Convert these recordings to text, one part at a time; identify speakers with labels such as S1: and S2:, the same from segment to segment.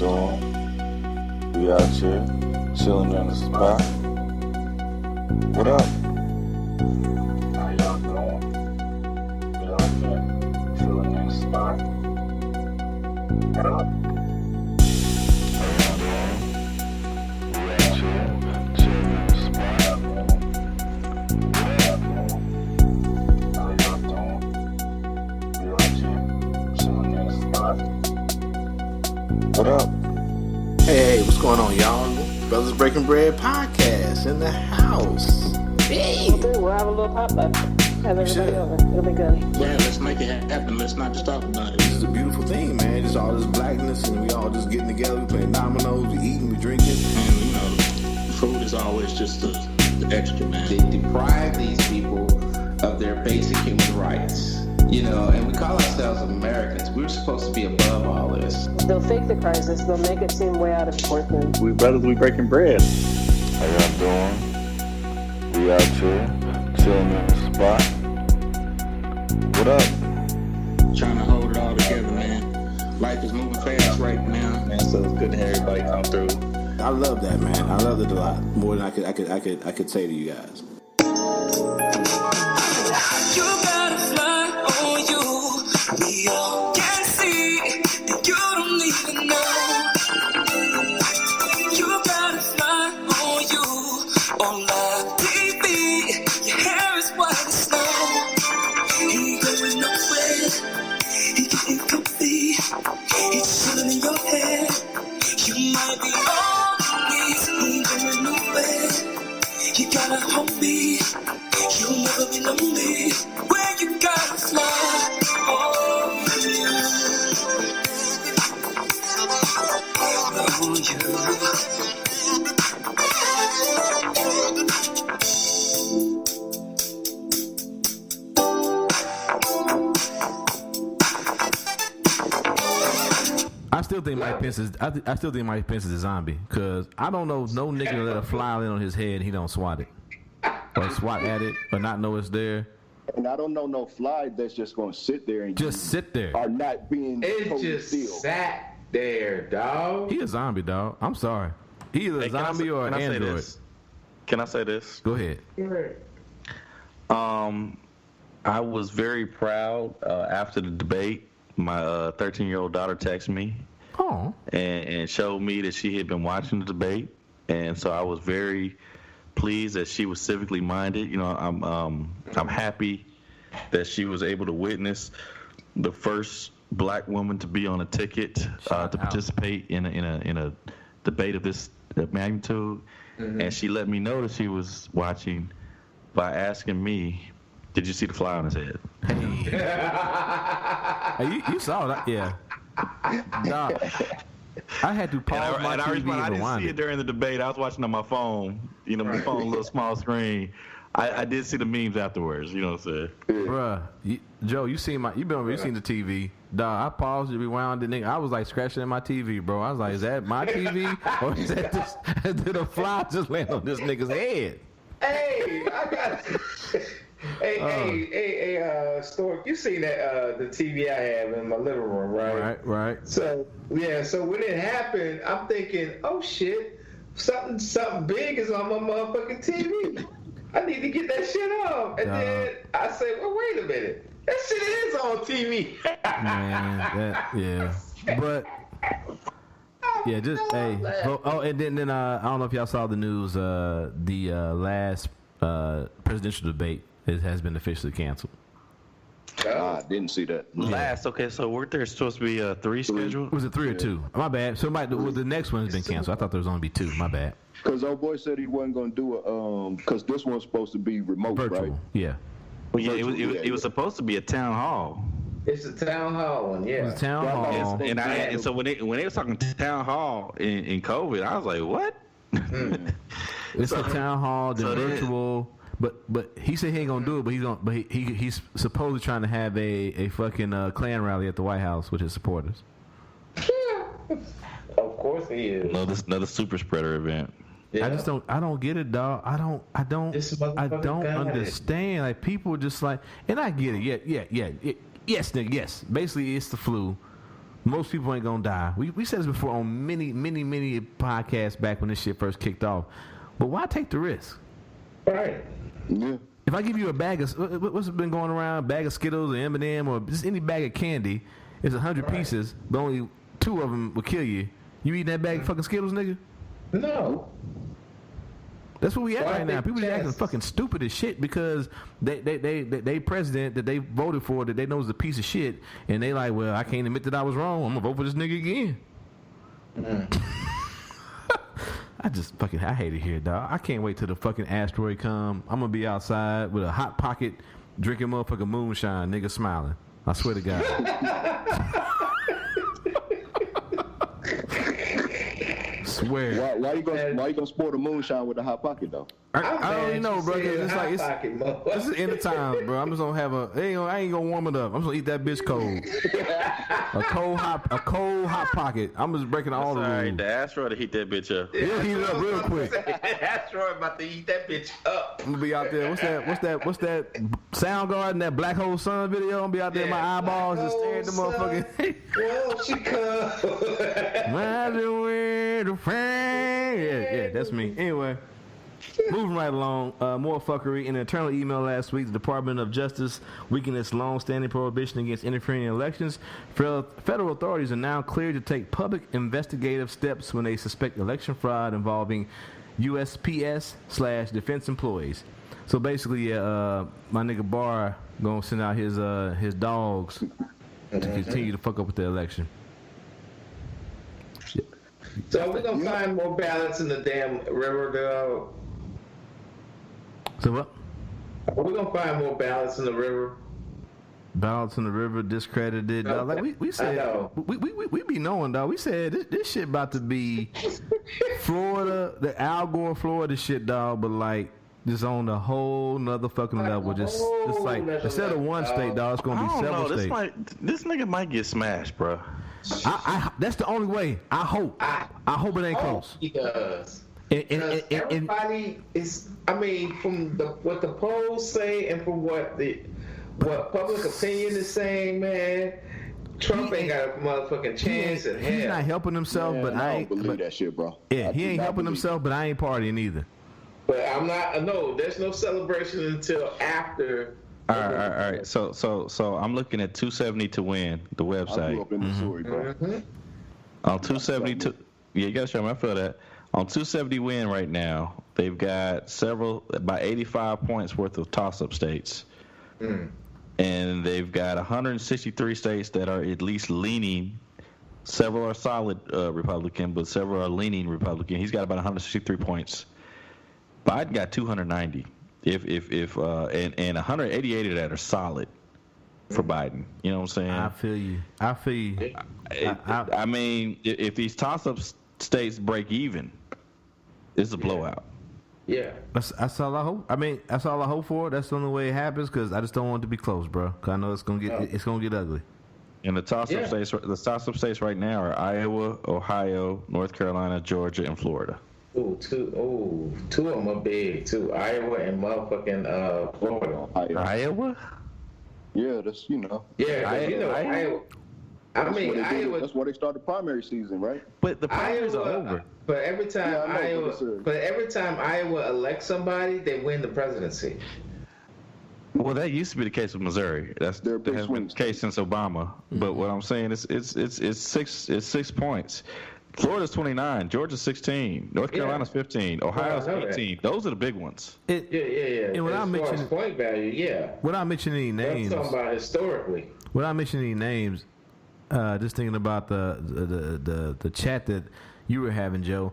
S1: doing? We out here, chilling in the spot. What up? How y'all doing? We out here, chilling in the spot. What up? How y'all doing? We out here, chilling in the spot. What up? How y'all doing? We out here, chilling in the spot. What up?
S2: Hey, what's going on, y'all? Brothers Breaking Bread podcast in the house. Hey!
S3: We'll have a little potluck. Have everybody over. It'll be good.
S4: Yeah, let's make it happen. Let's not just talk about it.
S2: This is a beautiful thing, man. Just all this blackness, and we all just getting together, we playing dominoes, we eating, we drinking.
S4: And, you know, food is always just the extra, man.
S5: They deprive these people of their basic human rights. You know, and we call ourselves Americans. We're supposed to be above all this.
S3: They'll fake the crisis. They'll make it seem way out of proportion.
S6: We brothers, we breaking bread.
S1: How y'all doing? We out here, chilling in the spot. What up?
S4: Trying to hold it all together, man. Life is moving fast right now, man. So it's good to have everybody come through.
S2: I love that, man. I love it a lot. More than I could say to you guys.
S7: You gotta fly on you. We all can see that you don't even know. You gotta fly on you. On live TV, your hair is white as snow. He ain't going nowhere. He getting comfy. It's chilling in your head. You might be always. He ain't going nowhere. You gotta hold me. You'll never be lonely. Where you gotta fly. Oh, yeah. Oh, yeah.
S8: I still think Mike Pence is. I still think Mike Pence is a zombie because I don't know no nigga let a fly land on his head and he don't swat it or swat at it or not know it's there.
S9: And I don't know no fly that's just going to sit there and
S8: just sit there.
S9: Are not being
S5: It just
S9: still.
S5: sat there, dog.
S8: He a zombie, dog. I'm sorry. He either a zombie or an android.
S6: Can I say this?
S8: Go ahead.
S6: I was very proud after the debate. My 13-year-old daughter texted me and showed me that she had been watching the debate, and so I was very pleased that she was civically minded. You know, I'm happy that she was able to witness the first black woman to be on a ticket to participate in a debate of this magnitude, and she let me know that she was watching by asking me, "Did you see the fly on his head?"
S8: Hey, you saw that, yeah. Nah, I had to pause my TV and
S6: I didn't see it during the debate. I was watching on my phone. You know, my phone, little small screen. I did see the memes afterwards. You know what I'm saying?
S8: Bruh, Joe, you seen the TV. Dog, I paused it, rewound it, nigga. I was like scratching at my TV, bro. I was like, is that my TV? Or is that this? Did a fly just land on this nigga's head?
S5: Hey, I got. Hey, Stork, you seen that the TV I have in my living room, right?
S8: Right.
S5: So when it happened, I'm thinking, oh shit, something big is on my motherfucking TV. I need to get that shit off. And then I say, well, wait a minute, that shit is on TV.
S8: Man, yeah, but. Yeah, just hey. And then I don't know if y'all saw the news. The last presidential debate has been officially canceled.
S9: I didn't see that.
S6: Okay, so weren't there supposed to be 3 scheduled?
S8: Was it 3 or 2? My bad. So the next one has been canceled. I thought there was only be 2. My bad.
S9: Because old boy said he wasn't going to do it. Because this one's supposed to be remote,
S8: virtual,
S9: right?
S8: Yeah.
S6: Well, yeah, it was supposed to be a town hall.
S5: It's a town hall one, yeah.
S8: It was a town hall.
S6: And so when they was talking town hall in COVID, I was like, what?
S8: It's a town hall, then virtual. But he said he ain't gonna do it. But he's supposedly trying to have a fucking Klan rally at the White House with his supporters.
S5: Of course he is.
S6: Another super spreader event.
S8: Yeah. I don't get it, dog. I don't understand. Like, people just like, and I get it. Yeah. Yes, nigga, yes. Basically, it's the flu. Most people ain't gonna die. We said this before on many podcasts back when this shit first kicked off. But why take the risk?
S5: Right.
S9: Yeah.
S8: If I give you a bag of what's been going around, bag of Skittles or M&M or just any bag of candy, it's 100 pieces, but only 2 of them will kill you. You eating that bag of fucking Skittles, nigga?
S5: No.
S8: That's what we at right now. People are acting fucking stupid as shit because they president that they voted for that they know is a piece of shit, and they like, well, I can't admit that I was wrong. I'm gonna vote for this nigga again. I hate it here, dog. I can't wait till the fucking asteroid come. I'm gonna be outside with a hot pocket, drinking motherfucking moonshine, nigga smiling. I swear to God. Swear.
S9: Why you gonna sport a moonshine with a hot pocket though?
S8: I don't even know, bro. It's like this is end of time, bro. I'm just gonna have I ain't gonna warm it up. I'm just gonna eat that bitch cold. a cold hot pocket. I'm just breaking all the rules.
S6: Alright, the asteroid to heat that bitch up.
S8: He'll heat it up real quick.
S5: Asteroid about to eat that bitch up.
S8: I'm gonna be out there. What's that Soundgarden, that Black Hole Sun video? I'm gonna be out there in my eyeballs just staring at the motherfucking.
S5: Well, she
S8: Yeah, that's me. Anyway, moving right along. More fuckery. In an internal email last week, the Department of Justice weakened its long-standing prohibition against interfering in elections. Federal authorities are now cleared to take public investigative steps when they suspect election fraud involving USPS/defense employees. So basically, my nigga Barr gonna send out his dogs to continue to fuck up with the election.
S5: So we're gonna find more balance in the damn river, though.
S8: So what?
S5: We're gonna find more balance in the river.
S8: Balance in the river, discredited. Like we said, we be knowing, dog. We said this shit about to be Florida, the Al Gore Florida shit, dog. But like just on a whole nother fucking level. Just like instead of one state, dog, it's gonna be several states.
S6: This nigga might get smashed, bro.
S8: That's the only way. I hope it ain't close.
S5: He does.
S8: Everybody
S5: is. I mean, from what the polls say, and from what public opinion is saying, man, Trump ain't got a motherfucking chance in hell.
S8: He's not helping himself, but I ain't
S9: believe that shit, bro.
S8: Yeah, he ain't helping himself, but I ain't partying either.
S5: But I'm not. No, there's no celebration until after.
S6: All right. So I'm looking at 270 to win the website.
S9: I grew up in Missouri, bro.
S6: On 272, yeah, you gotta show me. I feel that. On 270 win right now, they've got by 85 points worth of toss-up states, and they've got 163 states that are at least leaning. Several are solid Republican, but several are leaning Republican. He's got about 163 points. Biden got 290. And 188 of that are solid for Biden. You know what I'm saying?
S8: I feel you.
S6: I mean, if these toss-up states break even, it's a blowout.
S5: Yeah.
S8: That's all I hope. I mean, that's all I hope for. That's the only way it happens because I just don't want it to be close, bro. Because I know it's gonna get ugly.
S6: And the toss-up states right now are Iowa, Ohio, North Carolina, Georgia, and Florida.
S5: Two of them are big too. Iowa and motherfucking Florida.
S6: Iowa?
S9: Yeah, that's
S5: Yeah, Iowa. Iowa.
S9: That's why they started primary season, right?
S6: But the primaries are over.
S5: But every time Iowa elects somebody, they win the presidency.
S6: Well, that used to be the case with Missouri. That has been the case since Obama. But what I'm saying is, it's 6 points. Florida's 29, Georgia's 16, North Carolina's 15, Ohio's 18. Those are the big ones.
S5: Yeah.
S8: And when I mention
S5: point value,
S8: without mentioning any names,
S5: I'm talking about historically.
S8: Without mentioning any names, just thinking about the chat that you were having, Joe.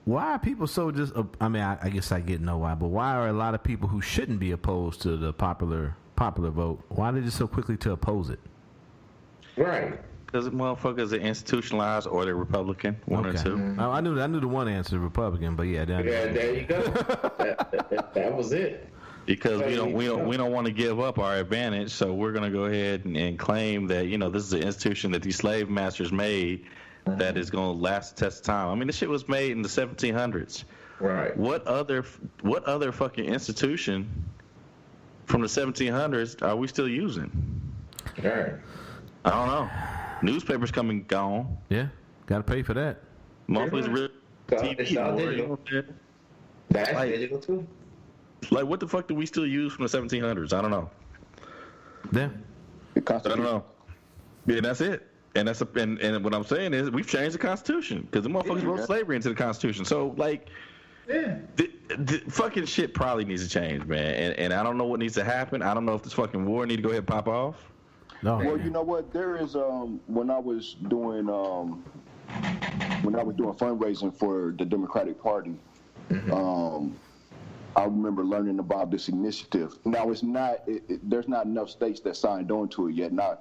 S8: Why are people so just? I mean, I guess I get know why, but why are a lot of people who shouldn't be opposed to the popular vote? Why are they just so quickly to oppose it?
S5: Right.
S6: Because motherfuckers are institutionalized or they're Republican, one or two.
S8: I knew the one answer, Republican, but yeah.
S5: There you go. that was it.
S6: Because we don't want to give up our advantage, so we're going to go ahead and claim that this is an institution that these slave masters made that is going to last the test of time. I mean, this shit was made in the 1700s.
S5: Right.
S6: What other fucking institution from the 1700s are we still using?
S5: Right.
S6: I don't know. Newspapers coming gone.
S8: Yeah, got to pay for that.
S6: Motherfuckers real TV.
S5: It's all digital. That's
S6: like,
S5: digital too.
S6: Like, what the fuck do we still use from the 1700s? I don't know.
S8: Yeah.
S6: I don't know. Yeah, that's it. And and what I'm saying is we've changed the Constitution because the motherfuckers wrote slavery into the Constitution. So, like, the fucking shit probably needs to change, man. And I don't know what needs to happen. I don't know if this fucking war need to go ahead and pop off.
S8: No.
S9: Well, you know what? There is when I was doing fundraising for the Democratic Party, I remember learning about this initiative. Now, it's not. There's not enough states that signed on to it yet. Now,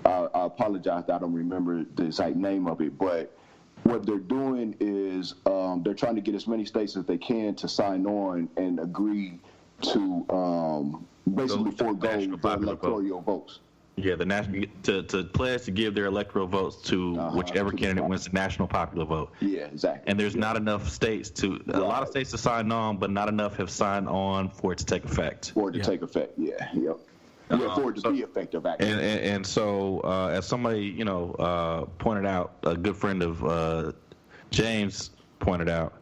S9: I apologize that I don't remember the exact name of it, but what they're doing is they're trying to get as many states as they can to sign on and agree to basically forego the electoral votes.
S6: Yeah, the national to pledge to give their electoral votes to whichever candidate wins the national popular vote.
S9: Yeah, exactly.
S6: And there's not enough states a lot of states to sign on, but not enough have signed on for it to take effect.
S9: For it to take effect, yeah, for it to be effective, actually.
S6: And so, as somebody pointed out, a good friend of James pointed out,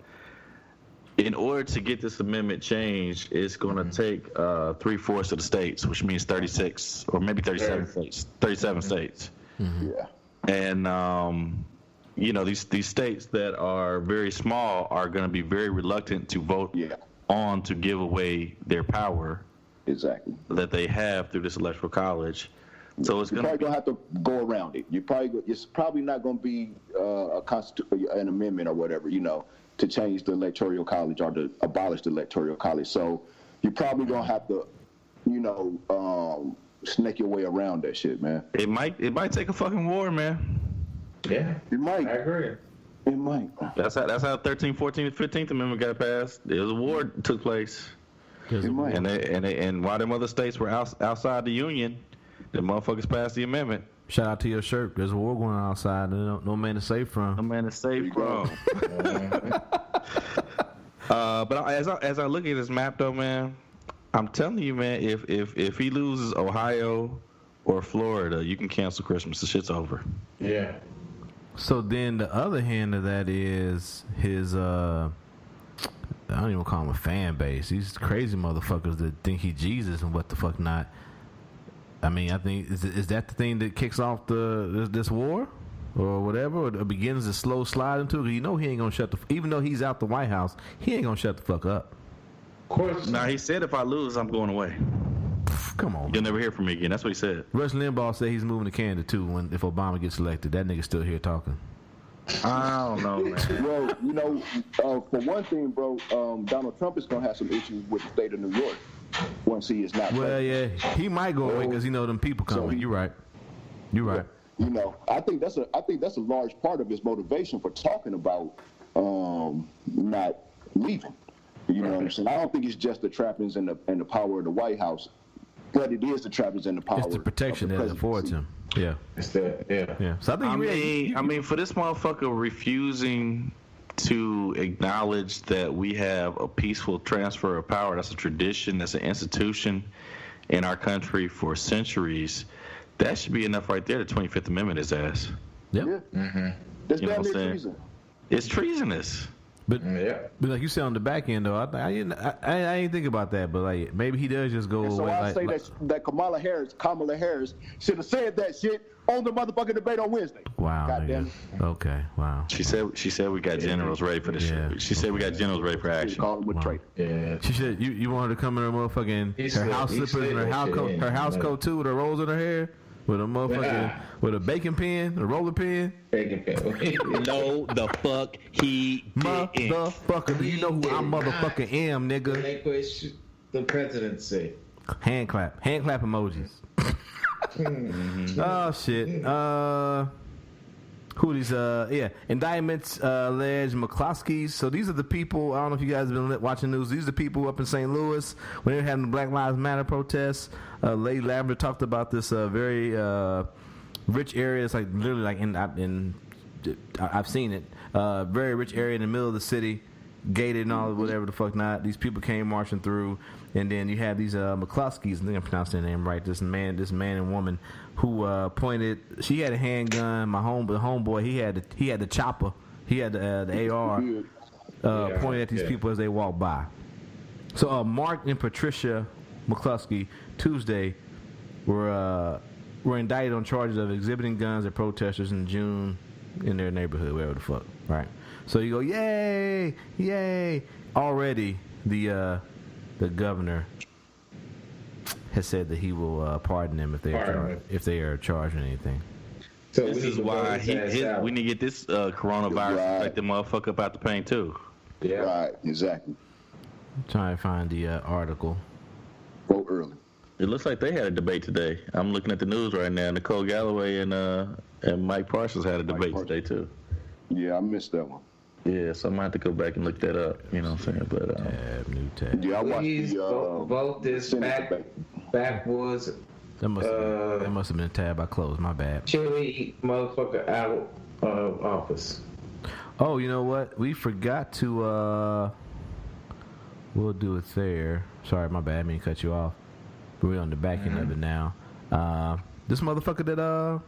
S6: in order to get this amendment changed, it's going to take 3/4 of the states, which means 36 or maybe 37 states. 37 states.
S9: Yeah.
S6: And these states that are very small are going to be very reluctant to vote on to give away their power.
S9: Exactly.
S6: That they have through this electoral college. So it's
S9: probably gonna have to go around it. It's probably not gonna be an amendment or whatever, to change the electoral college or to abolish the electoral college. So you're probably gonna have to, snake your way around that shit, man.
S6: It might take a fucking war, man.
S5: Yeah,
S9: it might.
S5: I agree.
S9: It might.
S6: That's how 13th, 14th, 15th Amendment got passed. There was a war that took place.
S9: It might.
S6: And while them other states were outside the union, the motherfuckers passed the amendment.
S8: Shout out to your shirt. There's a war going on outside. No man to save from.
S6: No man to save from. But as I look at this map, though, man, I'm telling you, man, if he loses Ohio or Florida, you can cancel Christmas. The shit's over.
S5: Yeah.
S8: So then the other hand of that is his I don't even call him a fan base. These crazy motherfuckers that think he Jesus and what the fuck not. I mean, I think is that the thing that kicks off this war or whatever, or begins a slow slide into it? He ain't gonna shut even though he's out the White House, he ain't gonna shut the fuck up.
S5: Of course.
S6: Now he said if I lose, I'm going away.
S8: Come on,
S6: you'll never hear from me again. That's what he said.
S8: Rush Limbaugh said he's moving to Canada too. If Obama gets elected, that nigga's still here talking.
S6: I don't know, man.
S9: Well, for one thing, bro, Donald Trump is gonna have some issues with the state of New York once he is not.
S8: Well, yeah, he might go away because them people coming. So you're right. You're right.
S9: I think that's a large part of his motivation for talking about not leaving. You know what I'm saying? I don't think it's just the trappings and the power of the White House, but it is the trappings and the power.
S8: It's the protection that affords him. Yeah.
S5: It's yeah.
S8: So I think
S6: I mean, for this motherfucker refusing to acknowledge that we have a peaceful transfer of power, that's a tradition, that's an institution in our country for centuries, that should be enough right there. The 25th Amendment is ass.
S8: Yep.
S9: Yeah. Mm-hmm. That's damn near treason.
S6: It's treasonous.
S8: But like you said on the back end, though, I ain't think about that. But like maybe he does just go away.
S9: So I say that Kamala Harris should have said that shit on the motherfucking debate on Wednesday.
S8: Wow.
S9: Goddamn.
S8: Okay. Wow.
S6: She said we got generals ready for the shit. She said we got generals ready for action.
S9: Call him with traitor.
S5: Yeah.
S8: She said you want her to come in her motherfucking house slippers and her house coat too with her rolls in her hair. With a motherfucking, with a bacon pen, a roller pen.
S5: Bacon pen.
S6: No, the fuck he didn't.
S8: Motherfucker, do you know who I motherfucking am, nigga?
S5: Relinquish the presidency.
S8: Hand clap emojis. Oh shit. Who these? Indictments allege McCloskey's. So these are the people. I don't know if you guys have been watching news. These are the people up in St. Louis when they were having the Black Lives Matter protests. Lady Lavender talked about this very rich area. It's like literally like I've seen it. Very rich area in the middle of the city. gated and all whatever the fuck not. These people came marching through, and then you have these McCluskeys. I think I'm pronouncing their name right. This man and woman who pointed. She had a handgun. The homeboy, he had the chopper. He had the AR. Pointed at these people as they walked by. So Mark and Patricia McCluskey Tuesday were indicted on charges of exhibiting guns at protesters in June in their neighborhood, wherever the fuck. Right. So you go, yay, yay! Already the governor has said that he will pardon them if they are charged with anything.
S5: So
S6: this is why we need to get this coronavirus affected motherfucker up out the paint too.
S5: Yeah.
S9: Right, exactly.
S8: I'm trying to find the article.
S9: Vote early.
S6: It looks like they had a debate today. I'm looking at the news right now. Nicole Galloway and Mike Parsons had a debate today too.
S9: Yeah, I missed that one.
S6: Yeah, so I might have to go back and look that up. You know what I'm saying? But
S8: new tab.
S9: Yeah, I watched
S5: Please vote this backwoods.
S8: That must have been a tab I closed. My bad.
S5: Chili motherfucker out of office.
S8: Oh, you know what? We forgot to. We'll do it there. Sorry, my bad. I mean, cut you off. We're on the back end of it now. This motherfucker that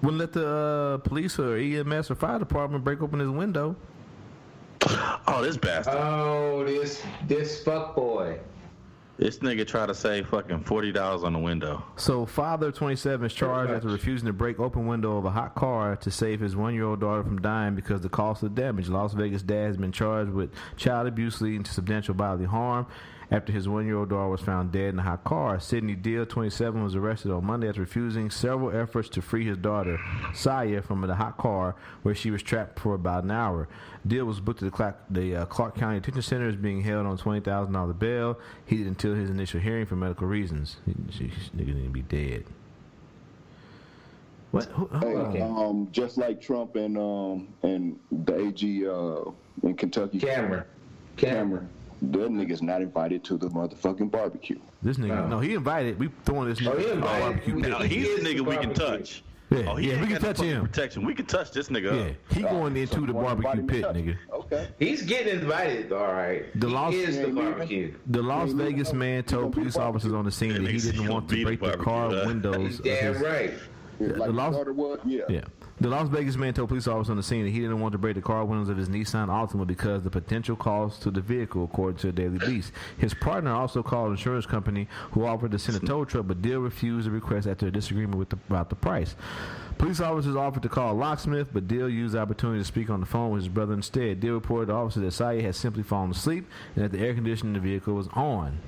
S8: wouldn't let the police or EMS or fire department break open his window.
S6: oh, this bastard.
S5: Oh, this fuck boy.
S6: This nigga tried to save fucking $40 on the window.
S8: So, father of 27 is charged after refusing to break open window of a hot car to save his 1-year-old daughter from dying because of the cost of the damage. Las Vegas dad has been charged with child abuse leading to substantial bodily harm after his 1-year-old daughter was found dead in a hot car. Sidney Deal, 27, was arrested on Monday after refusing several efforts to free his daughter, Saya, from the hot car where she was trapped for about an hour. Deal was booked to the Clark County Detention Center as being held on $20,000 bail. He did until his initial hearing for medical reasons. Nigga need to be dead. What?
S9: Just like Trump and the AG in Kentucky. Cameron. That nigga's not invited to the motherfucking barbecue.
S8: This nigga, no, he invited. We throwing this nigga to the barbecue.
S6: Now, he's the nigga we can touch.
S8: Yeah,
S6: we
S8: can touch him.
S6: Protection. We can touch this nigga up.
S8: Yeah, he going into the barbecue pit, nigga.
S9: Okay.
S5: He's getting invited, all right. He is the barbecue.
S8: The Las Vegas man told police officers on the scene that he didn't want to break the car windows.
S5: Damn right.
S8: The Las Vegas man told police officers on the scene that he didn't want to break the car windows of his Nissan Altima because of the potential cost to the vehicle, according to a Daily Beast. His partner also called an insurance company who offered to send a tow truck, but Deal refused the request after a disagreement about the price. Police officers offered to call a locksmith, but Deal used the opportunity to speak on the phone with his brother instead. Deal reported to officers that Saya had simply fallen asleep and that the air conditioning in the vehicle was on.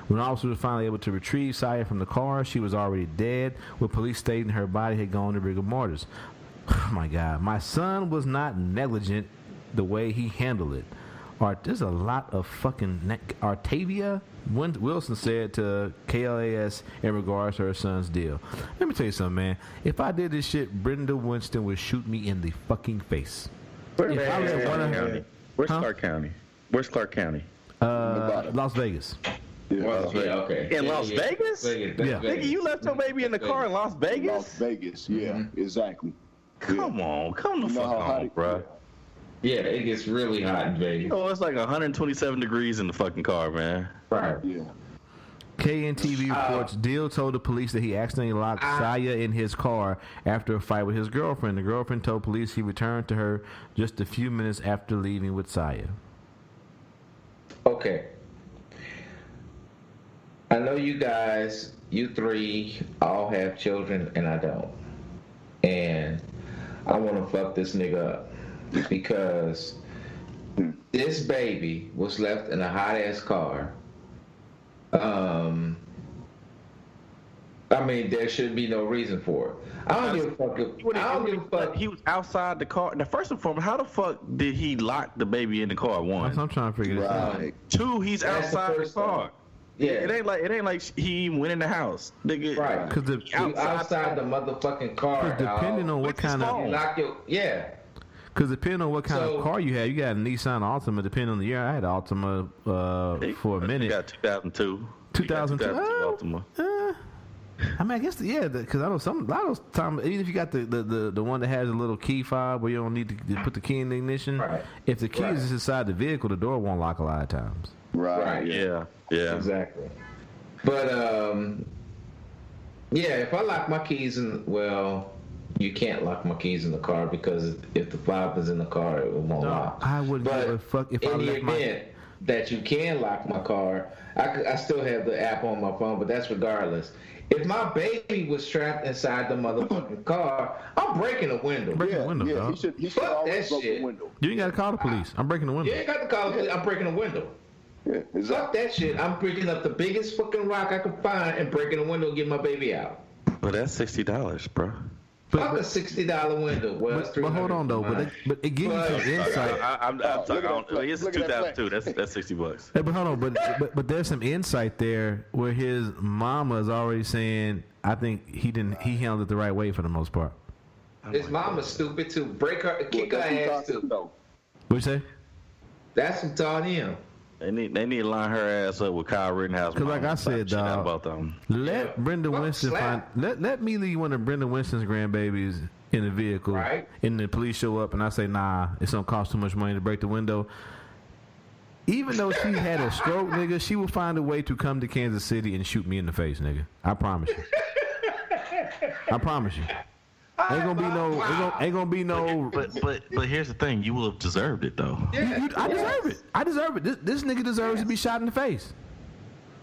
S8: When officers were finally able to retrieve Saya from the car, she was already dead, with police stating her body had gone to rigor mortis. Oh my God. My son was not negligent the way he handled it. There's a lot of fucking... Artavia Wilson said to KLAS in regards to her son's deal. Let me tell you something, man. If I did this shit, Brenda Winston would shoot me in the fucking face.
S6: Where's Clark County? Where's Clark County?
S8: Las Vegas.
S5: Okay.
S6: In Las Vegas?
S8: Yeah.
S6: Nigga, you left your baby in the car in Las Vegas?
S9: Las Vegas, yeah, exactly.
S6: Come on, come the fuck on, bro.
S5: Yeah, it gets really hot in Vegas.
S6: Oh, it's like 127 degrees in the fucking car, man.
S5: Right.
S9: Yeah.
S8: KNTV reports Deal told the police that he accidentally locked Saya in his car after a fight with his girlfriend. The girlfriend told police he returned to her just a few minutes after leaving with Saya.
S5: Okay. I know you guys, you three, all have children, and I don't. And I want to fuck this nigga up because this baby was left in a hot-ass car. I mean, there should be no reason for it. I don't give a fuck.
S6: He was outside the car. Now, first and foremost, how the fuck did he lock the baby in the car? One.
S8: I'm trying to figure this out.
S6: Two, he's outside the car.
S5: Yeah,
S6: it ain't like he went in the house, nigga.
S5: Right?
S8: Because
S5: outside the motherfucking car.
S8: Depending on what kind of Because depending on what kind of car you have, you got a Nissan Altima. Depending on the year, I had an Altima for a minute.
S6: You got 2002.
S8: 2002
S6: Altima.
S8: I mean, I guess because I know a lot of those times, even if you got the one that has a little key fob where you don't need to put the key in the ignition, if the key is inside the vehicle, the door won't lock a lot of times.
S5: Right.
S6: Yeah.
S5: Exactly. But if I lock my keys in, you can't lock my keys in the car because if the fob is in the car, it won't lock.
S8: I wouldn't give a fuck if I
S5: in the
S8: left
S5: event that you can lock my car, I still have the app on my phone, but that's regardless. If my baby was trapped inside the motherfucking car, I'm breaking the window.
S8: Breaking the window, dog.
S9: He should always broke the window.
S8: You ain't got to call the police. I'm breaking the window.
S5: You ain't got to call the police. I'm breaking the window.
S9: Yeah, exactly.
S5: Fuck that shit. I'm picking up the biggest fucking rock I can find and breaking the window and getting my baby out.
S6: But that's $60, bro.
S5: Fuck a $60 window. Well,
S8: but hold on though. But it gives you some insight.
S6: I'm talking. It's 2002. That's $60.
S8: Hey, but hold on. But there's some insight there where his mama is already saying, I think he handled it the right way for the most part.
S5: His mama's stupid too. Kick her ass too.
S8: What you say?
S5: That's what taught him.
S6: They need to line her ass up with Kyle Rittenhouse.
S8: Because like I said, dog, let Brenda Winston let me leave one of Brenda Winston's grandbabies in the vehicle, and the police show up, and I say, nah, it's gonna cost too much money to break the window. Even though she had a stroke, nigga, she will find a way to come to Kansas City and shoot me in the face, nigga. I promise you. I promise you. Ain't gonna be no.
S6: But here's the thing: you will have deserved it, though.
S5: Yeah,
S8: I deserve it. I deserve it. This nigga deserves to be shot in the face.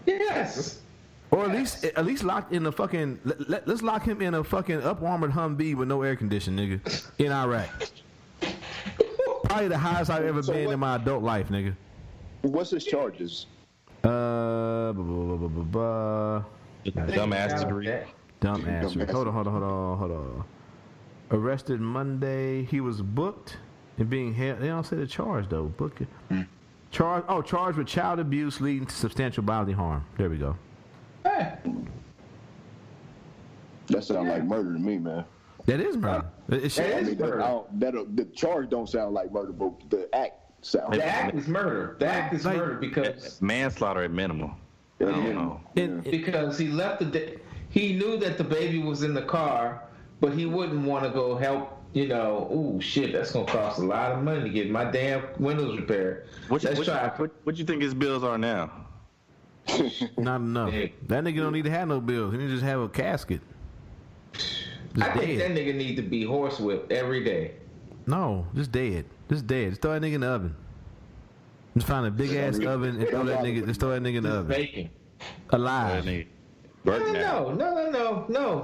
S5: Yes.
S8: Or at least locked in a fucking. Let's lock him in a fucking up-armored Humvee with no air conditioning, nigga, in Iraq. Probably the highest I've ever been in my adult life, nigga.
S9: What's his charges?
S6: Dumbass degree.
S8: Dumbass. Hold on. Arrested Monday. He was booked and being held. They don't say the charge though. Book it. Charged with child abuse leading to substantial bodily harm. There we go.
S5: Hey.
S9: That sounds like murder to me, man.
S8: That is murder.
S5: The
S9: charge don't sound like murder, but the act sounds.
S5: The act is murder. The act is murder because
S6: manslaughter at minimum. I don't know.
S5: Because he left he knew that the baby was in the car, but he wouldn't want to go help. Oh shit, that's gonna cost a lot of money to get my damn windows repaired.
S6: What you think his bills are now?
S8: Not enough. That nigga don't need to have no bills. He need to just have a casket.
S5: I think that nigga need to be horsewhipped every day.
S8: No, just dead. Just throw that nigga in the oven. Just find a big ass oven and throw that nigga in the oven.
S5: Bacon.
S8: Alive.
S5: No.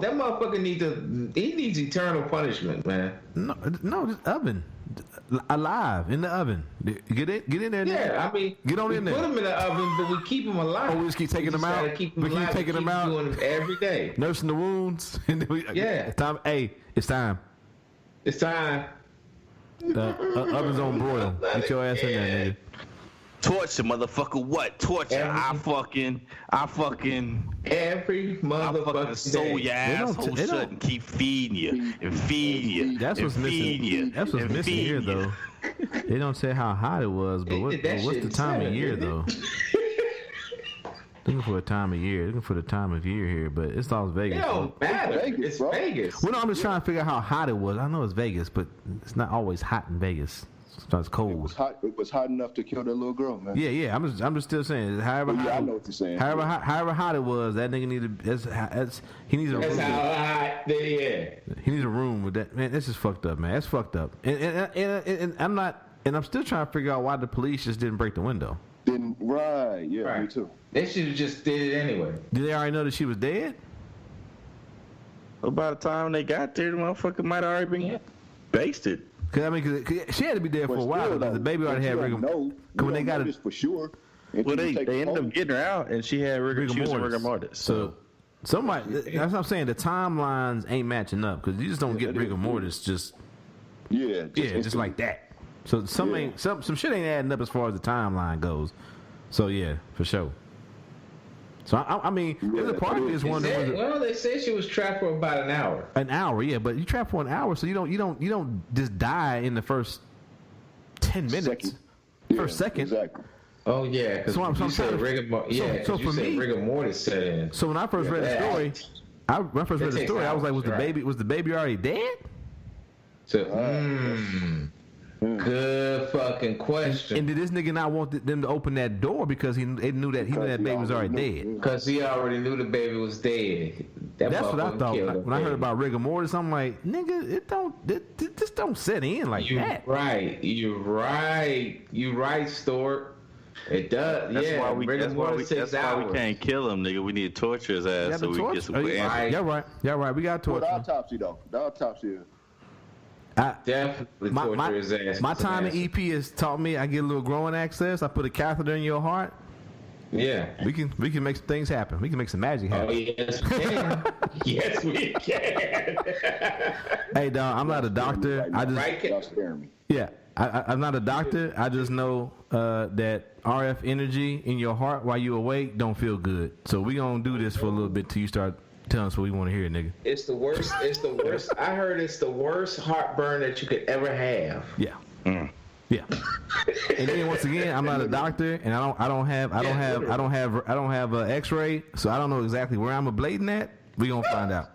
S5: That motherfucker needs eternal punishment, man.
S8: No, just oven. Alive in the oven. Get in there.
S5: Yeah, I mean,
S8: get on in there.
S5: Put him in the oven, but we keep him alive.
S8: Oh, we just keep taking him out.
S5: We keep taking him out. Doing it every day.
S8: Nursing the wounds. It's time. Hey, it's time.
S5: It's time.
S8: Oven's on broil. Get your ass in there, nigga.
S6: Torture, motherfucker. What? Torture. I fucking
S5: every motherfucker.
S6: Sew your asshole shut and keep feeding you and feeding you.
S8: That's what's missing. That's what's missing here, though. They don't say how hot it was, but what's the time of year, though? Looking for a time of year. Looking for the time of year here, but it's Las Vegas.
S5: It don't matter. It's Vegas.
S8: Well, no, I'm just trying to figure out how hot it was. I know it's Vegas, but it's not always hot in Vegas. Sometimes cold.
S9: It was hot enough to kill that little girl, man.
S8: Yeah. I'm just still saying. However,
S9: I know what you're saying.
S8: However hot it was, that nigga needed. He needs a room.
S5: That's how hot. Yeah.
S8: He needs a room with that. Man, this is fucked up, man. That's fucked up. And I'm not. And I'm still trying to figure out why the police just didn't break the window.
S9: Right. Me too.
S5: They should have just did it anyway.
S8: Did they already know that she was dead?
S6: Well, by the time they got there, the motherfucker might have already been basted.
S8: Cause she had to be there for a while. The baby already had rigor mortis. When they got it
S9: for sure.
S6: Well, they ended up getting her out, and she had rigor mortis.
S8: So somebody, that's what I'm saying. The timelines ain't matching up because you just don't get rigor mortis just like that. So some shit ain't adding up as far as the timeline goes. So yeah, for sure. So I mean, there's a part of me is wondering.
S5: Well, they said she was trapped for about an hour.
S8: An hour, yeah, but you trapped for an hour, so you don't just die in the first 10 minutes, first second.
S9: Exactly.
S5: Oh yeah, because you said rigor mortis set in.
S8: So when I first read the story, when I first read the story, I was like, was the baby already dead?
S5: So, good fucking question.
S8: And did this nigga not want them to open that door because they knew that baby was already dead?
S5: Because he already knew the baby was dead.
S8: That's what I thought. When I heard about rigor mortis, I'm like, nigga, this don't set in like that.
S5: You're right, Stuart. It does.
S6: That's
S5: yeah,
S6: why we can't kill him, nigga. We need to torture his ass so we can get some answers.
S8: Y'all right. We got to torture.
S9: The autopsy though. The autopsy.
S5: Definitely torture his ass.
S8: My time in EP has taught me I get a little growing access. I put a catheter in your heart.
S5: Yeah.
S8: We can make some things happen. We can make some magic happen.
S5: Oh, yes, we can. Yes, we can.
S8: Hey, dog, I'm not a doctor. I'm not a doctor. I just know that RF energy in your heart while you awake don't feel good. So we gonna do this for a little bit till you start telling us what we want to hear, nigga.
S5: It's the worst. I heard it's the worst heartburn that you could ever have.
S8: Yeah. Yeah. And then once again, I'm not a doctor, and I don't have an X-ray, so I don't know exactly where I'm ablating at. We gonna find out.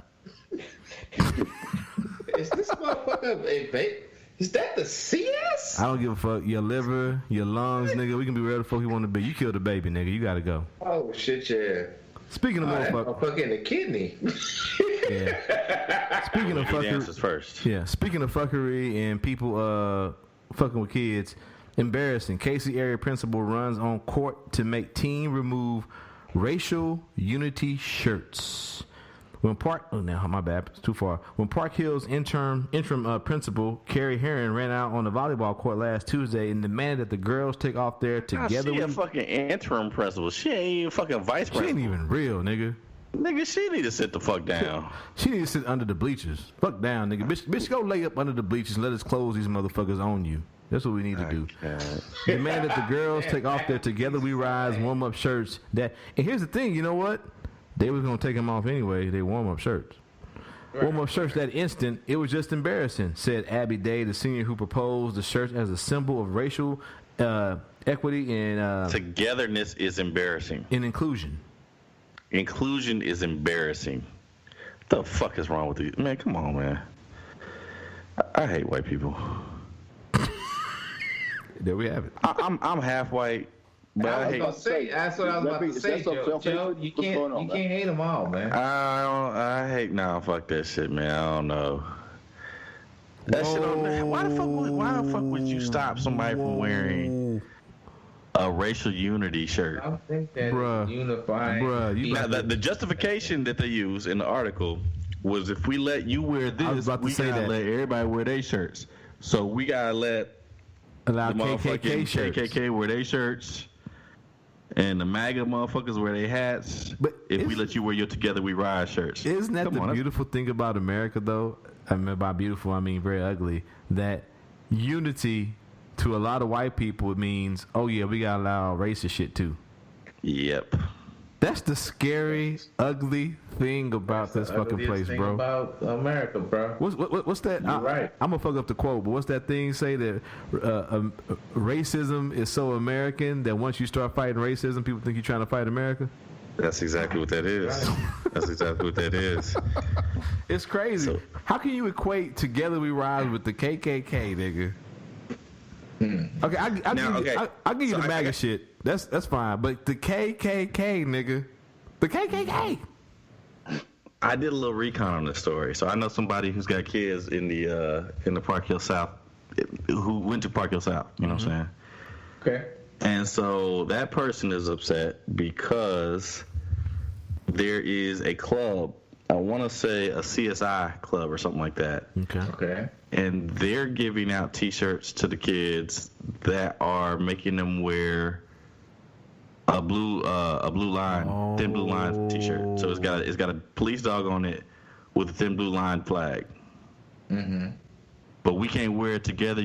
S5: Is this motherfucker? Is that the CS?
S8: I don't give a fuck. Your liver, your lungs, nigga. We can be wherever the fuck you want to be. You killed a baby, nigga. You gotta go.
S5: Oh shit, yeah.
S8: Speaking of
S5: fucking the kidney.
S8: Yeah. Speaking of fuckery
S6: first.
S8: Yeah. Speaking of fuckery and people fucking with kids, embarrassing. Casey area principal runs on court to make team remove racial unity shirts. When my bad, it's too far. When Park Hill's interim principal Carrie Herron ran out on the volleyball court last Tuesday and demanded that the girls take off their together.
S6: She a fucking interim principal. She ain't even fucking vice principal.
S8: She ain't even real, nigga.
S6: Nigga, she need to sit the fuck down.
S8: She need to sit under the bleachers. Fuck down, nigga. Bitch, go lay up under the bleachers and let us close these motherfuckers on you. That's what we need to do. Demand that the girls take off their Together We Rise warm-up shirts. And here's the thing, you know what? They was going to take them off anyway. They warm-up shirts. Right. Warm-up shirts that instant, it was just embarrassing, said Abby Day, the senior who proposed the shirt as a symbol of racial equity and...
S6: togetherness is embarrassing.
S8: And inclusion.
S6: Inclusion is embarrassing. What the fuck is wrong with you? Man, come on, man. I hate white people.
S8: There we have it.
S6: I'm half white. But I hate.
S5: That's what I was about to say, Joe. You can't hate them all, man.
S6: I hate. Nah, fuck that shit, man. I don't know. That shit. Why the fuck would you stop somebody from wearing a racial unity shirt?
S5: I don't think that is unifying.
S6: The justification that they use in the article was if we let you wear this, we gotta let everybody wear their shirts. So we gotta allow the motherfucking KKK wear their shirts. And the MAGA motherfuckers wear their hats. But if we let you wear your Together We Rise shirts.
S8: Isn't that the beautiful thing about America, though? I mean, by beautiful, I mean very ugly. That unity to a lot of white people, it means, oh yeah, we gotta allow racist shit too.
S6: Yep.
S8: That's the scary, ugly thing about this fucking place, bro.
S5: About America, bro.
S8: What's that?
S5: Right.
S8: I'm gonna fuck up the quote, but what's that thing say that racism is so American that once you start fighting racism, people think you're trying to fight America?
S6: That's exactly what that is. That's exactly what that is.
S8: It's crazy. So, how can you equate Together We Rise with the KKK, nigga? Okay, I'll give you the MAGA shit. That's fine. But the KKK, nigga. The KKK.
S6: I did a little recon on this story. So I know somebody who's got kids in the Park Hill South, who went to Park Hill South. You know what I'm saying?
S5: Okay.
S6: And so that person is upset because there is a club, I want to say a CSI club or something like that.
S5: Okay.
S6: And they're giving out T-shirts to the kids that are making them wear a blue line, thin blue line T-shirt. So it's got a police dog on it with a thin blue line flag.
S5: Mm-hmm.
S6: But we can't wear Together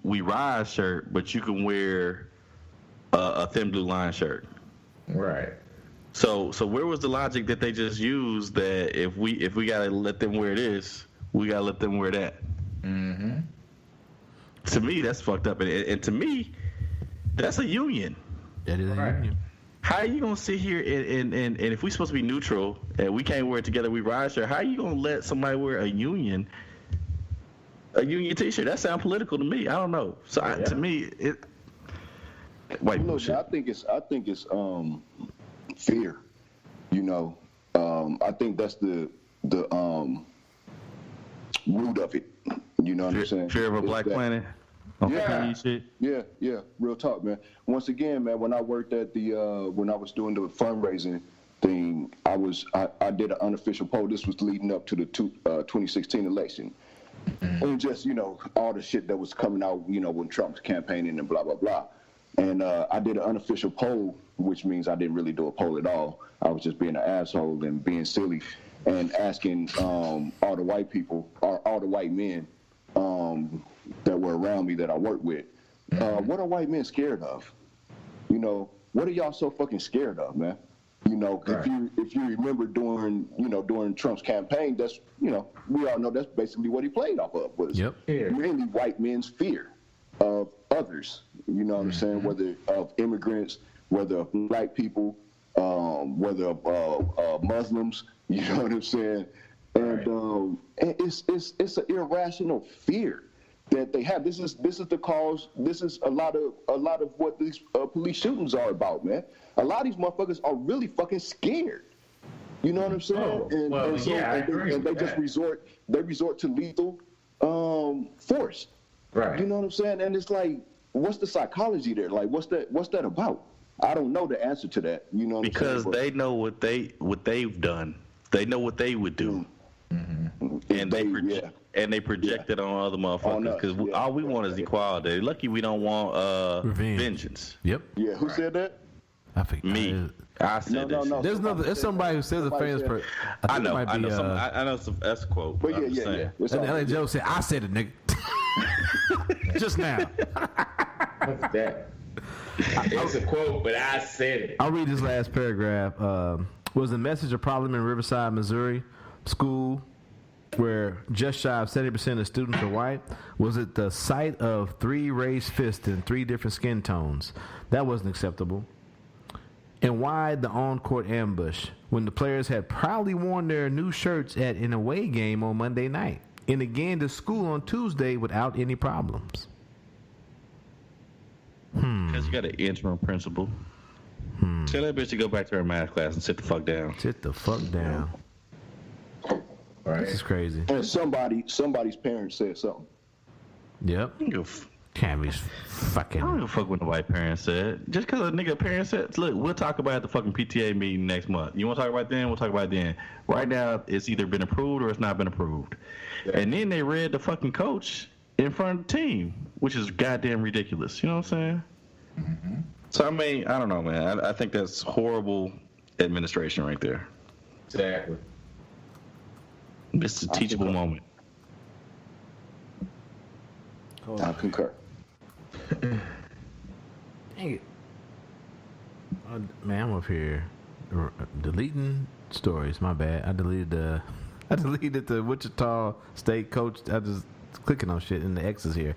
S6: We Rise shirt, but you can wear a thin blue line shirt.
S5: Right.
S6: So where was the logic that they just used that if we gotta let them wear this, we gotta let them wear that?
S5: Mm-hmm.
S6: To me, that's fucked up, and to me, that's a union.
S8: That is a union.
S6: How are you gonna sit here and if we supposed to be neutral and we can't wear it together, we ride shirt? How are you gonna let somebody wear a union T-shirt? That sounds political to me. I don't know. So to me, it white bullshit.
S9: I think it's fear. You know, I think that's the root of it. You know what I'm saying?
S6: Fear of a black planet.
S9: Yeah, real talk, man. Once again, man, when I worked at the when I was doing the fundraising thing, I did an unofficial poll. This was leading up to the 2016 election. And just, you know, all the shit that was coming out, you know, when Trump was campaigning and blah, blah, blah. And I did an unofficial poll, which means I didn't really do a poll at all. I was just being an asshole and being silly and asking all the white people, or all the white men that were around me that I worked with, what are white men scared of? You know, what are y'all so fucking scared of, man? You know, if you remember during Trump's campaign, that's, you know, we all know that's basically what he played off of, was mainly white men's fear of others. You know what I'm saying? Whether of immigrants, whether of black people, whether of Muslims. You know what I'm saying? And it's an irrational fear that they have. This is the cause. This is a lot of what these police shootings are about, man. A lot of these motherfuckers are really fucking scared. You know what I'm saying? And they just resort to lethal force. Right. You know what I'm saying? And it's like, what's the psychology there? Like, what's that about? I don't know the answer to that. You know what
S6: because
S9: I'm saying?
S6: They know what they've done. They know what they would do. And they project it on other motherfuckers because all we want is equality. Lucky we don't want vengeance.
S8: Yep.
S9: Yeah. Who said that?
S8: I think
S6: me. I said that.
S9: No.
S8: There's somebody who says a famous person.
S6: I know. I know. That's a quote.
S9: But yeah.
S8: And Joe said, "I said it, nigga." Just now.
S5: What's that? It's a quote, but I said it.
S8: I'll read this last paragraph. Was the message a problem in Riverside, Missouri school where just shy of 70% of students are white? Was it the sight of 3 raised fists in 3 different skin tones? That wasn't acceptable. And why the on-court ambush when the players had proudly worn their new shirts at an away game on Monday night and again to school on Tuesday without any problems?
S6: Because you got an interim principal. Tell that bitch to go back to her math class and sit the fuck down.
S8: Sit the fuck down.
S5: Right.
S8: This is crazy.
S9: And somebody's parents said something.
S8: Yep. Can't be fucking.
S6: I don't give a fuck what the white parents said. Just because a nigga parent said, look, we'll talk about it at the fucking PTA meeting next month. You want to talk about it then? We'll talk about it then. Right now, it's either been approved or it's not been approved. Yeah. And then they read the fucking coach in front of the team, which is goddamn ridiculous. You know what I'm saying? Mm-hmm. So, I mean, I don't know, man. I think that's horrible administration right there.
S5: Exactly.
S6: It's a teachable moment.
S9: I concur.
S8: Dang it. Man, I'm up here deleting stories. My bad. I deleted the Wichita State coach. I just clicking on shit and the X's here.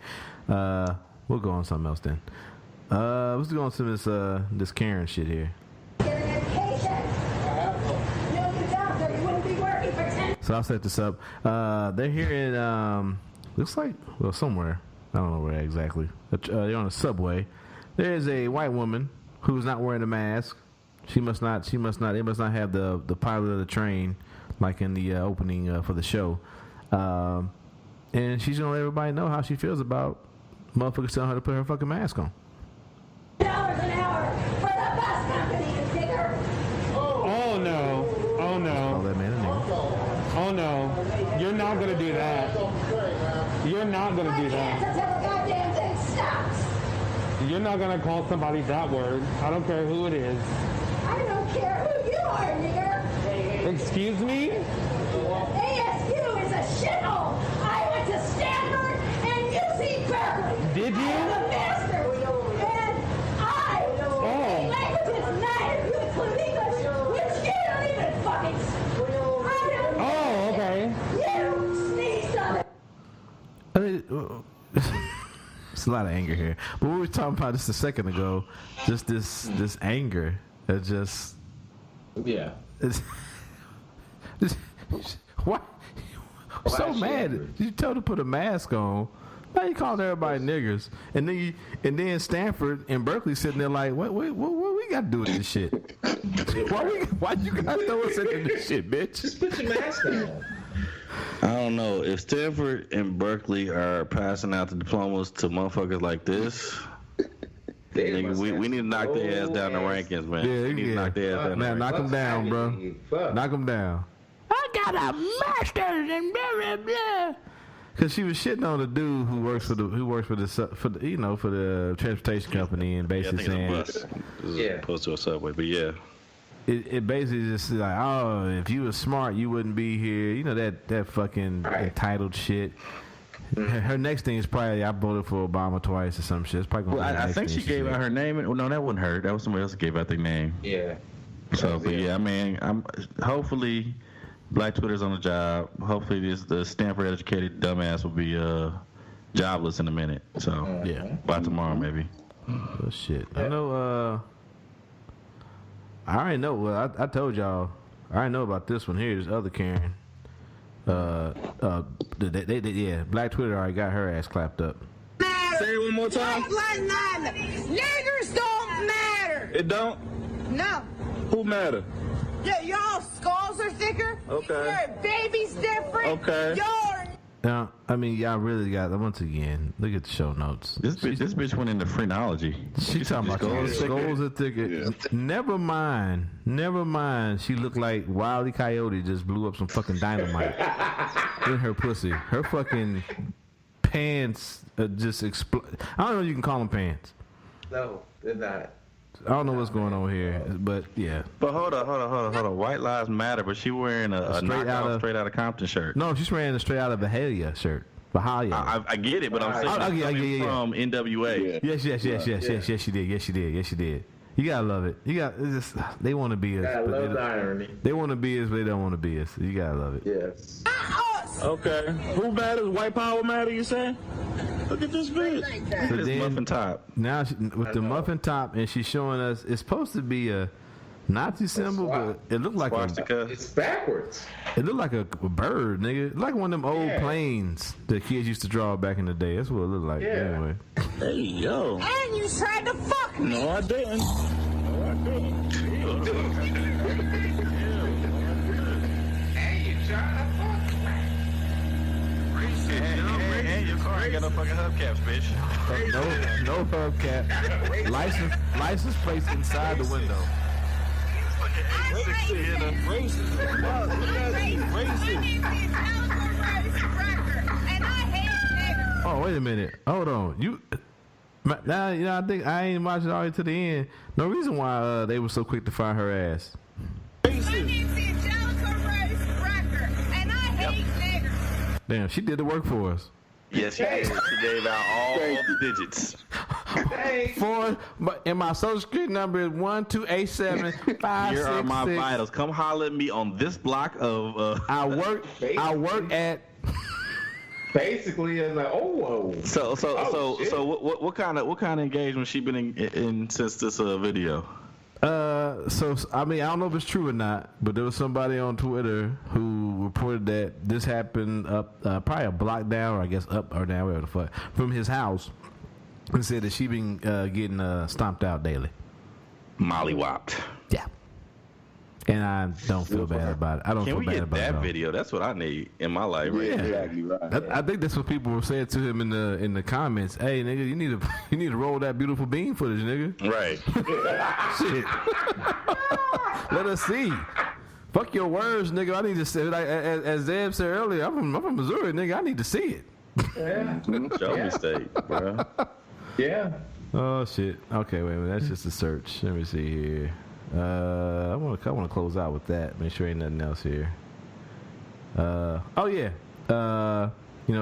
S8: We'll go on something else then. Let's go on to this Karen shit here. So I'll set this up. They're here in looks like somewhere. I don't know where exactly. They're on a subway. There is a white woman who's not wearing a mask. It must not have the pilot of the train like in the opening for the show. And she's gonna let everybody know how she feels about motherfuckers telling her to put her fucking mask on.
S7: $1 an hour for the bus company is bigger.
S10: Oh no.
S8: Call that man a nigga.
S10: Oh no. You're not gonna do that. You're not gonna do that.
S7: Until the goddamn thing stops.
S10: You're not gonna call somebody that word. I don't care who it is.
S7: I don't care who you are, nigger.
S10: Excuse me?
S7: ASU is a shithole. I went to Stanford and UC Berkeley.
S10: Did you?
S7: I have a master's. And I speak languages, 9 of you include English, which you don't even fucking
S10: Oh, okay.
S7: You sneezed on it.
S8: It's a lot of anger here. But we were talking about this a second ago. Just this anger It's just
S5: Yeah.
S8: it's what? So mad. You told her to put a mask on. Now you calling everybody niggers, and then Stanford and Berkeley sitting there like, what we got to do with this shit? Why you got to throw us into this shit, bitch?
S5: Just put your mask on.
S6: I don't know if Stanford and Berkeley are passing out the diplomas to motherfuckers like this. Nigga, we need to knock their ass down the rankings, man.
S8: Yeah,
S6: we need to knock their ass down.
S8: Man, knock them down, bro. Knock them down. I got a master's and blah blah blah. Cause she was shitting on the dude who works for the transportation company and basically saying,
S6: bus as opposed to a subway, but yeah.
S8: It basically just like, oh, if you were smart, you wouldn't be here. You know that fucking entitled shit. Her next thing is probably I voted for Obama twice or some shit. It's probably gonna
S6: I think she gave out her name. No, that wasn't her. That was somebody else that gave out their name.
S5: Yeah.
S6: So, but yeah, I mean, hopefully Black Twitter's on the job. Hopefully the Stanford educated dumbass will be jobless in a minute. So
S8: yeah,
S6: by tomorrow maybe.
S8: Oh shit. I know. I already know. Well, I told y'all. I already know about this one here. This other Karen. Black Twitter already got her ass clapped up.
S7: Say it one more time. Niggers don't matter.
S11: It don't?
S7: No.
S11: Who matter?
S7: Yeah, y'all skulls are thicker.
S11: Okay.
S7: Your baby's different.
S11: Okay.
S8: Now, I mean, y'all really got. Once again, look at the show notes.
S6: This bitch went into phrenology.
S8: She talking about skulls are thicker. Yeah. Never mind. She looked like Wile E. Coyote just blew up some fucking dynamite in her pussy. Her fucking pants just explode. I don't know if you can call them pants.
S5: No, they're not.
S8: I don't know what's going on here, but yeah.
S6: But hold on. White Lives Matter, but she wearing a straight out of Compton shirt.
S8: No, she's wearing a straight out of Bahia shirt. Bahia.
S6: I get it, but I'm saying from NWA.
S8: Yes, she did. You gotta love it. They want to be us.
S5: I love the irony.
S8: They want to be us, but they don't want to be us. You gotta love it.
S5: Yes.
S11: Okay. Who matters? White power matter, you say? Look at this bitch.
S8: So then,
S6: muffin top.
S8: Now with the muffin top, and she's showing us it's supposed to be a Nazi symbol, but it looked like
S5: it's backwards.
S8: It looked like a bird, nigga. Like one of them old planes that kids used to draw back in the day. That's what it looked like.
S5: Yeah.
S8: Anyway.
S11: Hey, yo.
S7: And you tried to fuck me.
S11: No, I didn't.
S6: And your car ain't got no fucking hubcaps, bitch.
S8: No hubcap. License plates inside the window. Oh, wait a minute. Hold on. Now, I think I ain't watched it all the way to the end. No reason why they were so quick to fire her ass. Damn, she did the work for us.
S6: Yes, she did. She gave out all the digits.
S8: And my social security number is 1287566.
S6: Here are my vitals. Come holler at me on this block of.
S8: I work at.
S5: Basically, it's like
S6: So what kind of engagement she been in since this video?
S8: So I mean, I don't know if it's true or not, but there was somebody on Twitter who reported that this happened up probably a block down, or I guess up or down, whatever the fuck, from his house, and said that she been getting stomped out daily.
S6: Mollywopped.
S8: Yeah. And I don't feel bad about it. I don't feel bad about it.
S6: Can we get that video? That's what I need in my life.
S8: Yeah, exactly right. I think that's what people were saying to him in the comments. Hey, nigga, you need to roll that beautiful bean footage, nigga.
S6: Right.
S8: Shit. Let us see. Fuck your words, nigga. I need to see it. Like, as Zeb said earlier, I'm from Missouri, nigga. I need to see it.
S5: Yeah.
S6: Show me state, bro.
S5: Yeah.
S8: Oh shit. Okay, wait a minute. That's just a search. Let me see here. I want to close out with that. Make sure ain't nothing else here.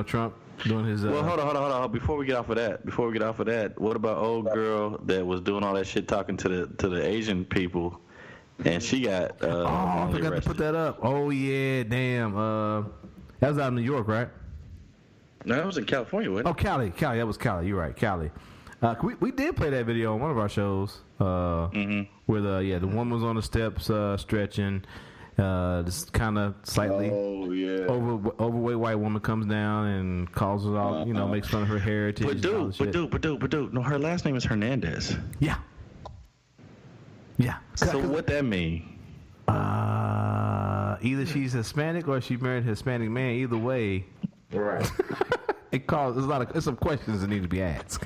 S8: Trump doing his.
S6: Well, hold on. Before we get off of that, what about old girl that was doing all that shit talking to the Asian people, and she got.
S8: I forgot to put that up. Oh yeah, damn. That was out in New York, right?
S6: No, that was in California, wasn't it?
S8: Oh, Cali. That was Cali. You're right, Cali. We did play that video on one of our shows. Where the woman was on the steps stretching. This kind of slightly overweight white woman comes down and calls us all, makes fun of her heritage.
S6: But dude, no, her last name is Hernandez.
S8: Yeah.
S6: So what that mean?
S8: Either she's Hispanic or she married a Hispanic man. Either way,
S5: right.
S8: There's some questions that need to be asked.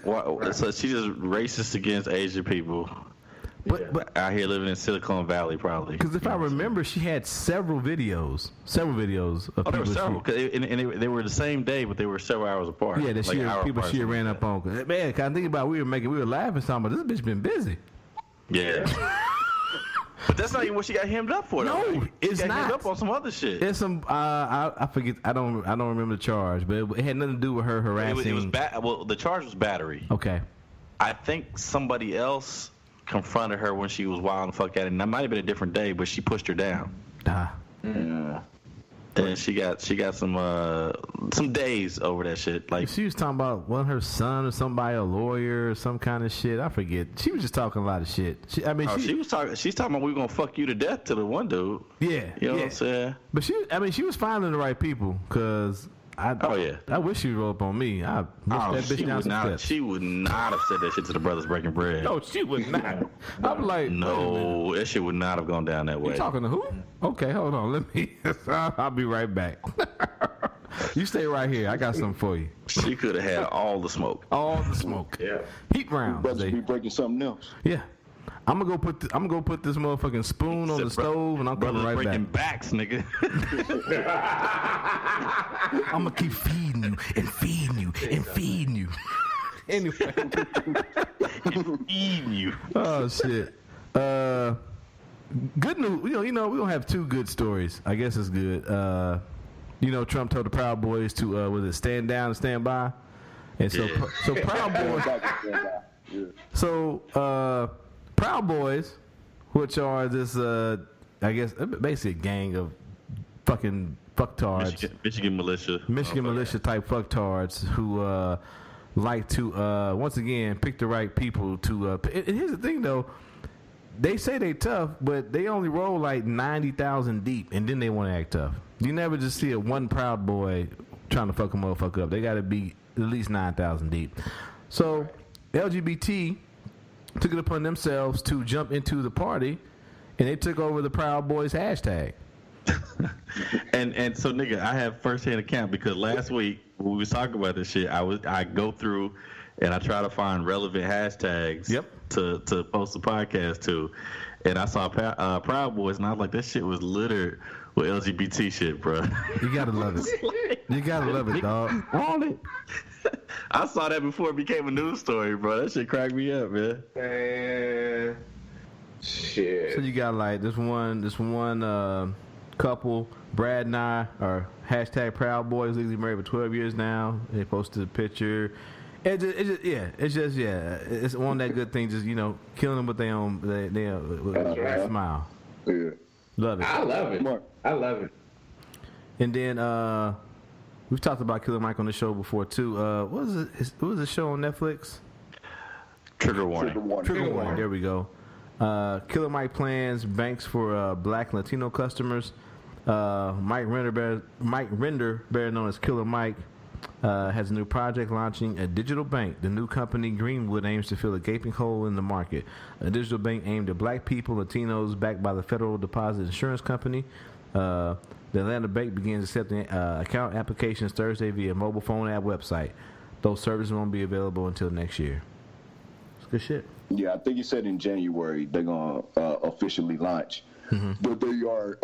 S6: So she's just racist against Asian people. But out here living in Silicon Valley, probably.
S8: Because if I remember, she had several videos of
S6: there were several. And they were the same day, but they were several hours apart.
S8: Yeah, that she ran up on. Man, I think about we were laughing something, but this bitch been busy.
S6: Yeah. But that's not even what she got hemmed up for.
S8: No, it's
S6: got
S8: not.
S6: Hemmed up on some other shit.
S8: It's some. I forget. I don't remember the charge, but it had nothing to do with her harassing.
S6: Well, the charge was battery.
S8: Okay.
S6: I think somebody else confronted her when she was wild and fuck at it, and that might have been a different day, but she pushed her down.
S8: Yeah.
S6: And she got some days over that shit. Like
S8: she was talking about her son or somebody, a lawyer or some kind of shit. I forget. She was just talking a lot of shit. She's
S6: talking about we were gonna fuck you to death to the one dude.
S8: Yeah.
S6: You know what I'm saying?
S8: But she was finding the right people because. I wish she would roll up on me. I that bitch down some steps.
S6: She would not have said that shit to the brothers breaking bread.
S8: No, she would not. I'm like,
S6: no, that shit would not have gone down that way.
S8: You talking to who? Okay, hold on. Let me. I'll be right back. You stay right here. I got something for you.
S6: She could have had all the smoke.
S8: All the smoke.
S5: Yeah.
S8: Heat rounds.
S9: Brothers be breaking something else.
S8: Yeah. I'm gonna go put this motherfucking spoon on the stove, and I'm coming right back.
S6: Breaking backs, nigga.
S8: I'm gonna keep feeding you and feeding you and feeding you. Anyway,
S6: feeding you.
S8: Oh shit. Good news. We don't have two good stories. I guess it's good. Trump told the Proud Boys to stand down and stand by, and so Proud Boys. Proud Boys, which are this, I guess, basically a gang of fucking fucktards.
S6: Michigan militia
S8: type fucktards who like to, once again, pick the right people to. And here's the thing, though. They say they tough, but they only roll like 90,000 deep, and then they want to act tough. You never just see one Proud Boy trying to fuck a motherfucker up. They got to be at least 9,000 deep. So, LGBT took it upon themselves to jump into the party, and they took over the Proud Boys hashtag.
S6: and so, nigga, I have firsthand account because last week when we was talking about this shit, I go through and I try to find relevant hashtags to post the podcast to, and I saw Proud Boys, and I was like, this shit was littered with LGBT shit, bro.
S8: You gotta love it. You gotta love it, dog.
S6: On it. I saw that before it became a news story, bro. That shit cracked me up, man.
S5: Shit.
S8: So you got like this one couple, Brad and I are hashtag Proud Boys, legally married for 12 years now. They posted a picture. It's one of that good thing, just killing them with their own, they smile.
S9: Yeah.
S8: Love it.
S5: I love it.
S8: And then we've talked about Killer Mike on the show before too. What was the show on Netflix?
S6: Trigger Warning.
S8: There we go. Killer Mike plans banks for Black and Latino customers. Mike Render, better known as Killer Mike, has a new project launching a digital bank. The new company, Greenwood, aims to fill a gaping hole in the market. A digital bank aimed at black people, Latinos, backed by the Federal Deposit Insurance Company. The Atlanta Bank begins accepting account applications Thursday via mobile phone app website. Those services won't be available until next year. It's good shit.
S9: Yeah, I think you said in January they're going to officially launch. Mm-hmm. But they are,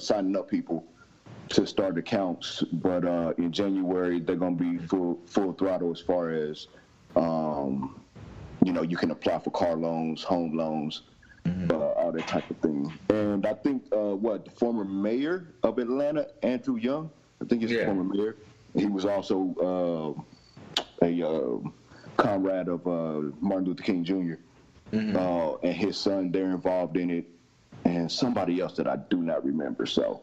S9: signing up people to start accounts. But in January, they're going to be full throttle as far as, you can apply for car loans, home loans, all that type of thing. And I think, the former mayor of Atlanta, Andrew Young, I think he's the former mayor. He was also a comrade of Martin Luther King Jr. And his son, they're involved in it, and somebody else that I do not remember. So,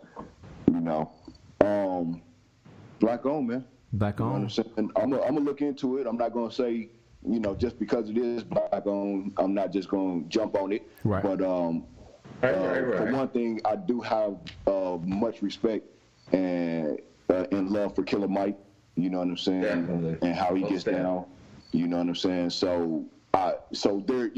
S9: black owned, man.
S8: Black
S9: You know what I'm
S8: owned.
S9: saying? I'm gonna look into it. I'm not gonna say, just because it is black owned, I'm not just gonna jump on it.
S8: Right.
S9: But for one thing, I do have much respect and love for Killer Mike. You know what I'm saying?
S5: Definitely.
S9: And how he gets down. You know what I'm saying? So there,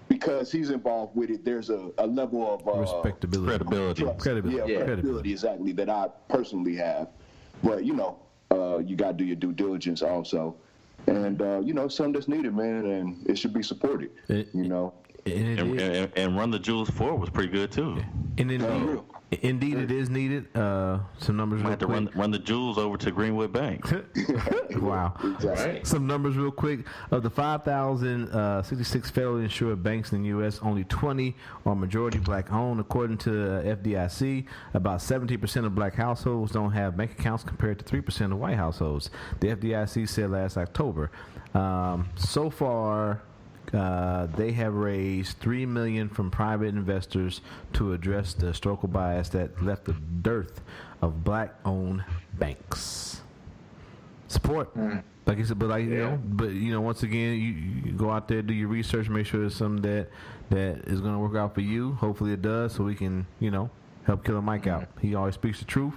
S9: because he's involved with it, there's a level of
S8: Respectability.
S9: Credibility, exactly, that I personally have. But you got to do your due diligence also, and something that's needed, man, and it should be supported.
S6: And Run the Jewels 4 was pretty good too.
S8: And indeed, it is needed. Some numbers.
S6: Might have to run the jewels over to Greenwood Bank.
S8: Wow.
S5: Right.
S8: Some numbers real quick. Of the 5,066 federally insured banks in the U.S., only 20 are majority black owned. According to FDIC, about 17% of black households don't have bank accounts compared to 3% of white households. The FDIC said last October. So far, they have raised $3 million from private investors to address the historical bias that left a dearth of black-owned banks. Support, like you said, but once again, you go out there, do your research, make sure it's something that is going to work out for you. Hopefully, it does, so we can help Killer Mike out. He always speaks the truth,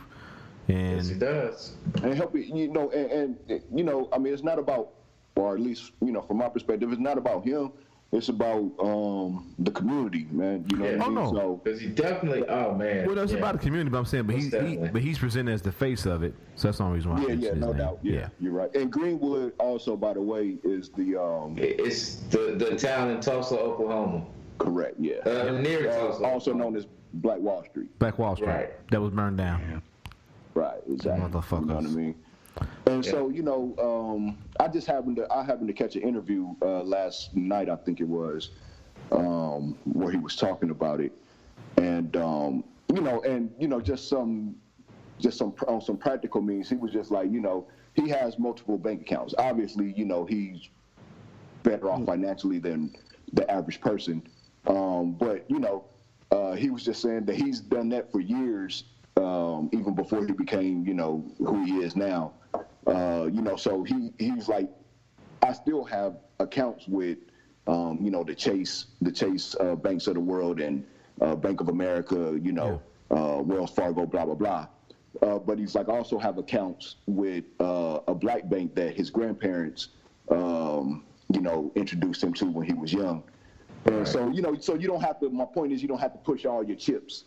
S8: and
S5: yes, he does.
S9: And help it, I mean, it's not about, or at least, from my perspective, it's not about him. It's about the community, man. You know what I mean? So,
S5: because he definitely,
S8: Well, it's about the community, but I'm saying, but he's presented as the face of it, so that's the only reason why.
S9: No doubt. Yeah, you're right. And Greenwood also, by the way, is the
S5: it's the town in Tulsa, Oklahoma.
S9: Correct. Yeah.
S5: Near Tulsa,
S9: also known as Black Wall Street.
S8: Black Wall Street.
S5: Right.
S8: That was burned down.
S9: Right. Exactly.
S8: Motherfuckers.
S9: You know what I mean? And so, I happened to catch an interview last night, I think it was, where he was talking about it, and just some on some practical means, he was just like, he has multiple bank accounts. Obviously, he's better off financially than the average person, but he was just saying that he's done that for years, even before he became, who he is now. So he's like, I still have accounts with, the Chase banks of the world and Bank of America, Wells Fargo, blah, blah, blah. But he's like, I also have accounts with a black bank that his grandparents, introduced him to when he was young. And so, so you don't have to, my point is, you don't have to push all your chips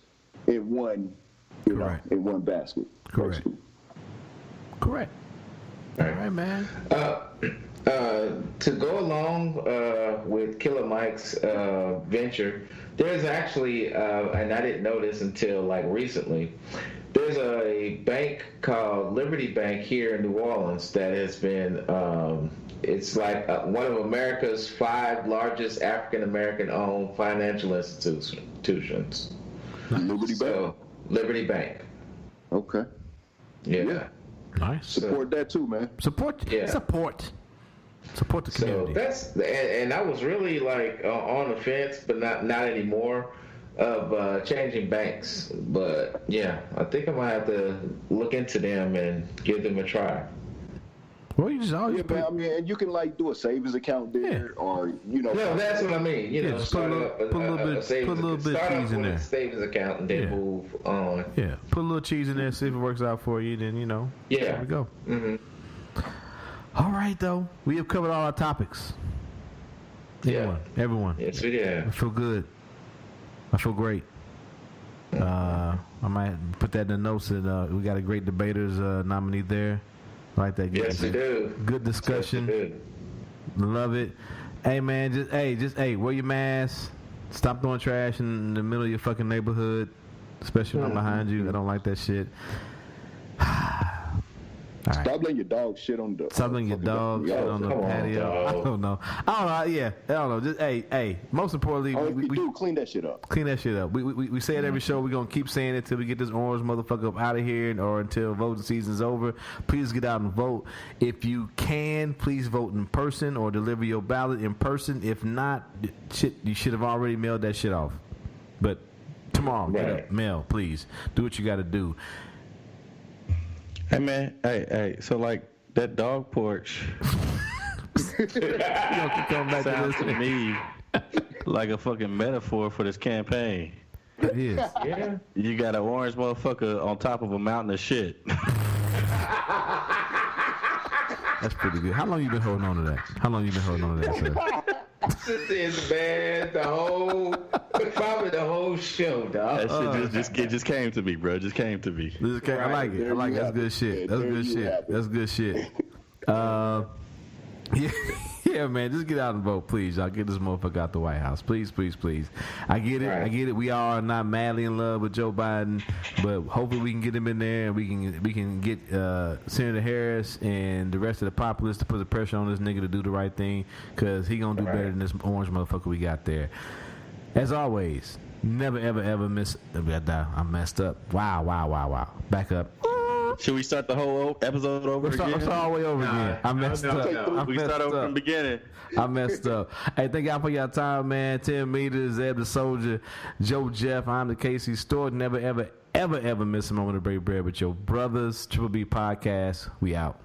S9: in one, in one basket.
S8: Correct. Correct. All right, man.
S5: To go along with Killer Mike's venture, there's actually, and I didn't know this until like recently, there's a bank called Liberty Bank here in New Orleans that has been, it's like one of America's 5 largest African-American owned financial institutions.
S9: Liberty Bank?
S5: Liberty Bank.
S9: Okay.
S5: Yeah.
S8: Nice.
S9: Support that too, man.
S8: Support the community.
S5: So that's and I was really like on the fence, but not anymore, of changing banks. But yeah, I think I'm gonna have to look into them and give them a try.
S8: Well, you just always
S9: man. I mean, and you can like do a savings account there, or
S5: No, that's what I mean.
S8: Just put a little bit of cheese in there.
S5: Savings account and then move on.
S8: Yeah, put a little cheese in there. See if it works out for you. Then there we go.
S5: Mm-hmm.
S8: All right, though, we have covered all our topics. Everyone.
S5: Yes, we did.
S8: I feel good. I feel great. I might put that in the notes that we got a great debaters nominee there. I like that.
S5: Yes, we do.
S8: Good discussion.
S5: Yes,
S8: Love it. Hey, man, just wear your mask. Stop throwing trash in the middle of your fucking neighborhood, especially when I'm behind you. I don't like that shit. Right.
S9: Stop letting your dog shit on the.
S8: Stop letting your dog shit on the patio. I don't know. Yeah, I don't know. Just hey. Most importantly, we
S9: do clean that shit up.
S8: Clean that shit up. We say it every show. We're gonna keep saying it till we get this orange motherfucker up out of here, or until voting season's over. Please get out and vote. If you can, please vote in person or deliver your ballot in person. If not, you should have already mailed that shit off. But tomorrow, get up, mail, please. Do what you got to do.
S6: Hey man, hey. So like that dog porch sounds to me like a fucking metaphor for this campaign.
S8: It is.
S5: Yeah.
S6: You got an orange motherfucker on top of a mountain of shit.
S8: That's pretty good. How long you been holding on to that? Sir?
S5: This is, man, probably the whole show, dog.
S6: That shit just came to me, bro. Just came to me.
S8: I like it. That's good shit. That's good shit. Yeah, man. Just get out and vote, please. Y'all get this motherfucker out the White House, please. I get it.
S5: Right.
S8: We all are not madly in love with Joe Biden, but hopefully we can get him in there, and we can get Senator Harris and the rest of the populace to put the pressure on this nigga to do the right thing, because he gonna do better than this orange motherfucker we got there. As always, never ever miss. I messed up. Wow. Back up.
S6: Should we start the whole episode over again?
S8: Let's start all the way over again. I messed up.
S6: We start over from the beginning.
S8: I messed up. Hey, thank y'all for your time, man. 10 meters, Zeb the Soldier, Joe Jeff. I'm the Casey Store. Never ever miss a moment to break bread with your brothers. Triple B Podcast. We out.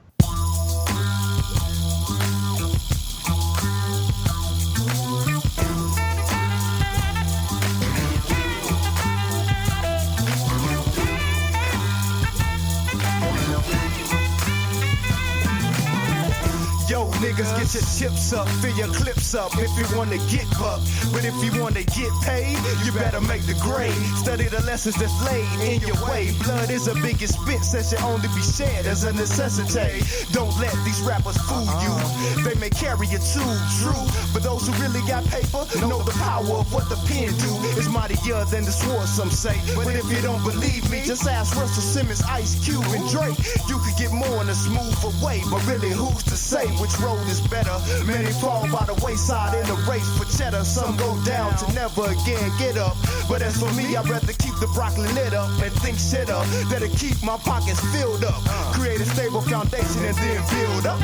S12: Yo, niggas, get your chips up, fill your clips up if you wanna get bucked. But if you wanna get paid, you better make the grade. Study the lessons that's laid in your way. Blood is a big expense that should only be shared as a necessity. Don't let these rappers fool you. They may carry it too true, but those who really got paper know the power of what the pen do. It's mightier than the sword, some say. But if you don't believe me, just ask Russell Simmons, Ice Cube, and Drake. You could get more in a smoother way, but really who's to say which road is better? Many fall by the wayside in the race for cheddar. Some go down to never again get up. But as for me, I'd rather keep the broccoli lit up and think shit up. That'll keep my pockets filled up. Create a stable foundation and then build up.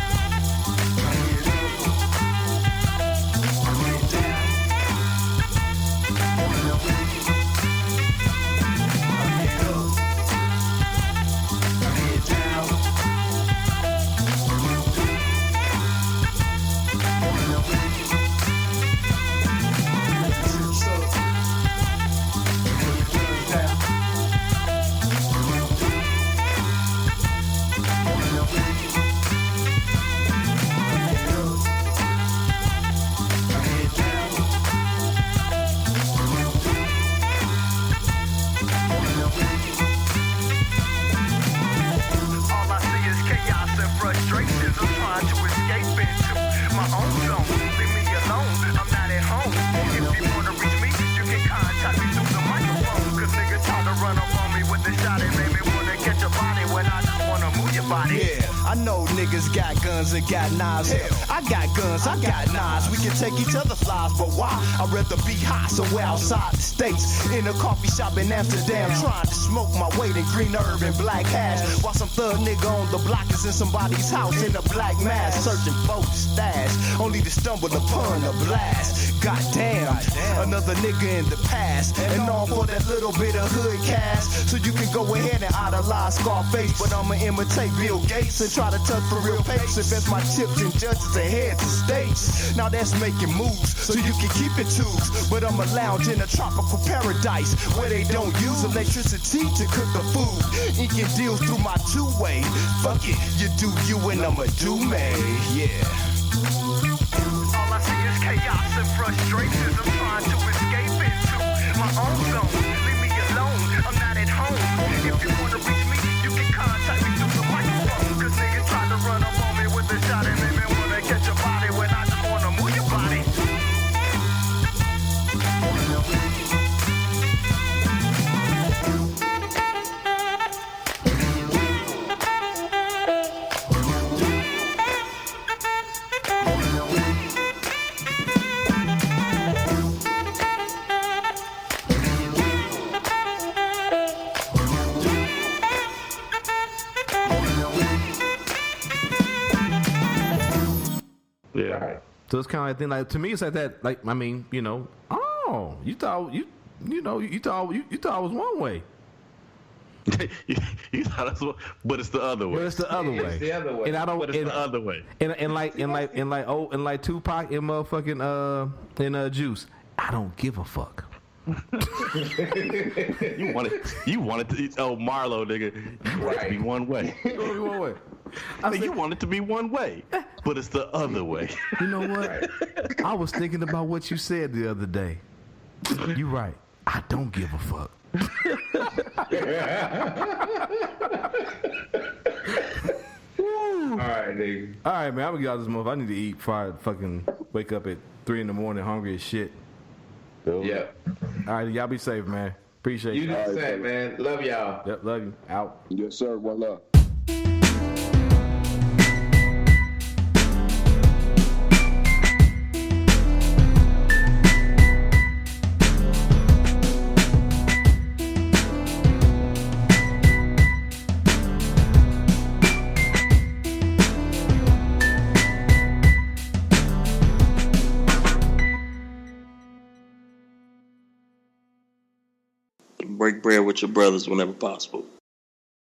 S12: Got guns and got knives. Hell, I got guns, I got knives. We can take each other's lives, but why? I'd rather be high somewhere outside the states. In a coffee shop in Amsterdam, trying to smoke my weight in green herb and black hash. While some thug nigga on the block is in somebody's house in a black mask, searching for the stash, only to stumble upon a blast. Goddamn, another nigga in the past, and all for that little bit of hood cash. So you can go ahead and idolize Scarface, but I'ma imitate Bill Gates and try to touch for real pace. Invest my chips in judges and heads of states. Now that's making moves, so you can keep it twos. But I'ma lounge in a tropical paradise where they don't use electricity to cook the food. Inking deals through my two-way. Fuck it, you do you and I'ma do me. Yeah. All I see is chaos and frustrations. I'm trying to escape into my own zone. Leave me alone, I'm not at home. If you wanna reach me, you can contact me through the microphone. Cause niggas try to run up on me with a shot and make me wanna catch a body when I just wanna move your body.
S6: Yeah.
S8: So it's kind of like thing. Like to me, it's like that. Like I mean, you know, oh, you thought it was one way.
S6: you thought that's what, but it's the other way.
S8: But it's the other way.
S5: It's the other way.
S8: And I don't.
S6: But it's the other way.
S8: And like Tupac and motherfucking in Juice. I don't give a fuck.
S6: You wanted to. Oh, Marlo, nigga, you want it to be one way.
S8: One way.
S6: You want it to be one way, but it's the other way.
S8: You know what? I was thinking about what you said the other day. You're right. I don't give a fuck.
S5: All right, nigga.
S8: All right, man. I'm gonna get out this month. I need to eat before I fucking wake up at 3 a.m. hungry as shit.
S5: Yep.
S8: All right, y'all be safe, man. Appreciate you.
S5: You do the same, man. Love y'all.
S8: Yep, love you. Out.
S9: Yes, sir. One love.
S13: Break bread with your brothers whenever possible.